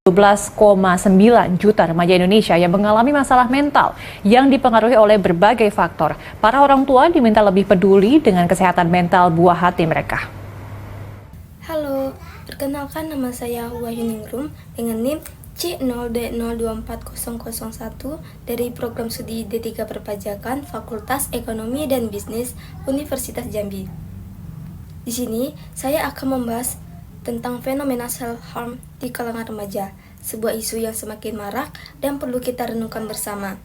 12,9 juta remaja Indonesia yang mengalami masalah mental yang dipengaruhi oleh berbagai faktor. Para orang tua diminta lebih peduli dengan kesehatan mental buah hati mereka. Halo, perkenalkan nama saya Wahyuningrum dengan NIM C0D024001 dari Program Studi D3 Perpajakan Fakultas Ekonomi dan Bisnis Universitas Jambi. Di sini, saya akan membahas tentang fenomena self-harm di kalangan remaja, sebuah isu yang semakin marak dan perlu kita renungkan bersama.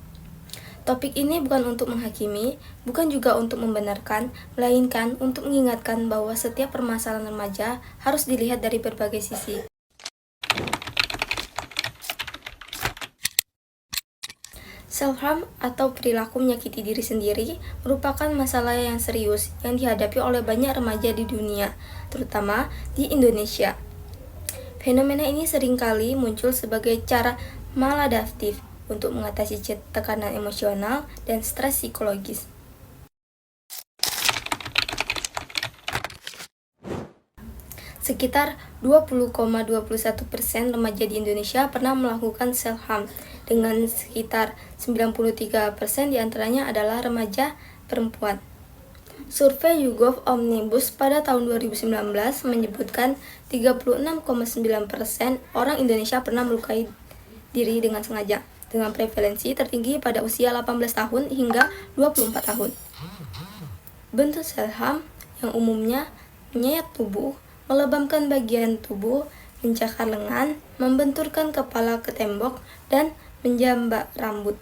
Topik ini bukan untuk menghakimi, bukan juga untuk membenarkan, melainkan untuk mengingatkan bahwa setiap permasalahan remaja harus dilihat dari berbagai sisi. Self-harm atau perilaku menyakiti diri sendiri merupakan masalah yang serius yang dihadapi oleh banyak remaja di dunia, terutama di Indonesia. Fenomena ini seringkali muncul sebagai cara maladaptif untuk mengatasi tekanan emosional dan stres psikologis. Sekitar 20,21% remaja di Indonesia pernah melakukan self-harm, dengan sekitar 93% diantaranya adalah remaja perempuan. Survei YouGov Omnibus pada tahun 2019 menyebutkan 36,9% orang Indonesia pernah melukai diri dengan sengaja, dengan prevalensi tertinggi pada usia 18 tahun hingga 24 tahun. Bentuk self-harm yang umumnya menyayat tubuh, melebamkan bagian tubuh, mencakar lengan, membenturkan kepala ke tembok, dan menjambak rambut.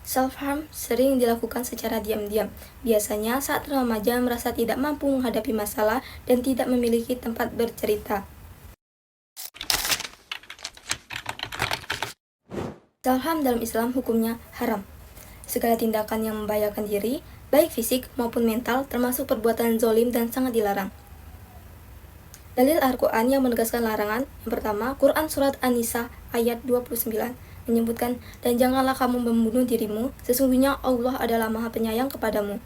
Self-harm sering dilakukan secara diam-diam, biasanya saat remaja merasa tidak mampu menghadapi masalah dan tidak memiliki tempat bercerita. Self-harm dalam Islam hukumnya haram. Segala tindakan yang membahayakan diri, baik fisik maupun mental, termasuk perbuatan zalim dan sangat dilarang. Dalil Al-Quran yang menegaskan larangan, yang pertama, Quran Surat An-Nisa ayat 29, menyebutkan, dan janganlah kamu membunuh dirimu, sesungguhnya Allah adalah maha penyayang kepadamu.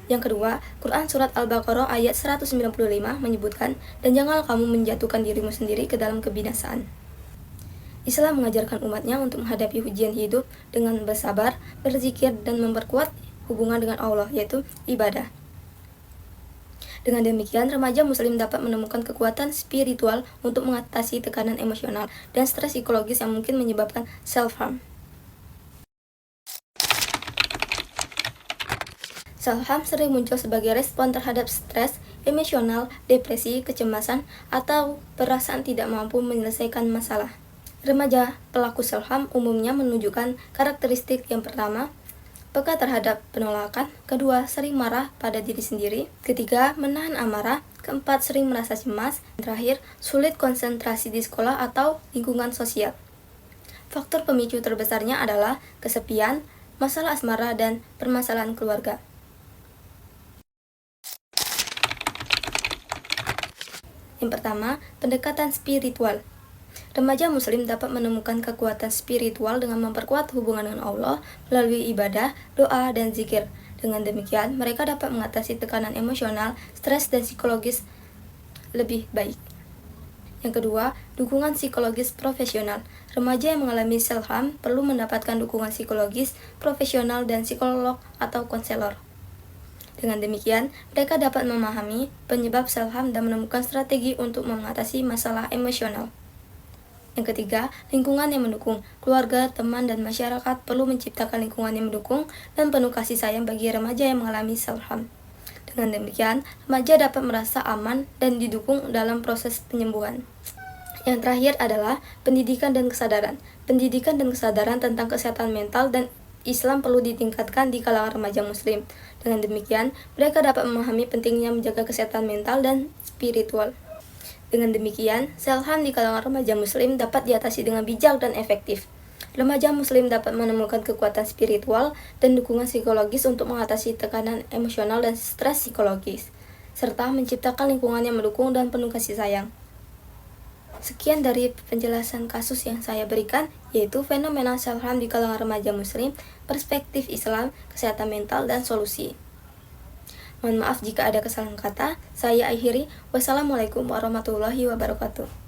Yang kedua, Quran Surat Al-Baqarah ayat 195 menyebutkan, dan janganlah kamu menjatuhkan dirimu sendiri ke dalam kebinasaan. Islam mengajarkan umatnya untuk menghadapi ujian hidup dengan bersabar, berzikir, dan memperkuat hubungan dengan Allah, yaitu ibadah. Dengan demikian, remaja muslim dapat menemukan kekuatan spiritual untuk mengatasi tekanan emosional dan stres psikologis yang mungkin menyebabkan self-harm. Self-harm sering muncul sebagai respon terhadap stres emosional, depresi, kecemasan, atau perasaan tidak mampu menyelesaikan masalah. Remaja pelaku self-harm umumnya menunjukkan karakteristik yang pertama, peka terhadap penolakan, kedua, sering marah pada diri sendiri, ketiga, menahan amarah, keempat, sering merasa cemas, dan terakhir, sulit konsentrasi di sekolah atau lingkungan sosial. Faktor pemicu terbesarnya adalah kesepian, masalah asmara, dan permasalahan keluarga. Yang pertama, pendekatan spiritual. Remaja muslim dapat menemukan kekuatan spiritual dengan memperkuat hubungan dengan Allah melalui ibadah, doa, dan zikir. Dengan demikian, mereka dapat mengatasi tekanan emosional, stres, dan psikologis lebih baik. Yang kedua, dukungan psikologis profesional. Remaja yang mengalami self-harm perlu mendapatkan dukungan psikologis profesional dan psikolog atau konselor. Dengan demikian, mereka dapat memahami penyebab self-harm dan menemukan strategi untuk mengatasi masalah emosional. Yang ketiga, lingkungan yang mendukung. Keluarga, teman, dan masyarakat perlu menciptakan lingkungan yang mendukung dan penuh kasih sayang bagi remaja yang mengalami self-harm. Dengan demikian, remaja dapat merasa aman dan didukung dalam proses penyembuhan. Yang terakhir adalah pendidikan dan kesadaran. Pendidikan dan kesadaran tentang kesehatan mental dan Islam perlu ditingkatkan di kalangan remaja muslim. Dengan demikian, mereka dapat memahami pentingnya menjaga kesehatan mental dan spiritual. Dengan demikian, self-harm di kalangan remaja muslim dapat diatasi dengan bijak dan efektif. Remaja muslim dapat menemukan kekuatan spiritual dan dukungan psikologis untuk mengatasi tekanan emosional dan stres psikologis, serta menciptakan lingkungan yang mendukung dan penuh kasih sayang. Sekian dari penjelasan kasus yang saya berikan, yaitu fenomena self-harm di kalangan remaja muslim, perspektif Islam, kesehatan mental, dan solusi. Mohon maaf jika ada kesalahan kata. Saya akhiri. Wassalamualaikum warahmatullahi wabarakatuh.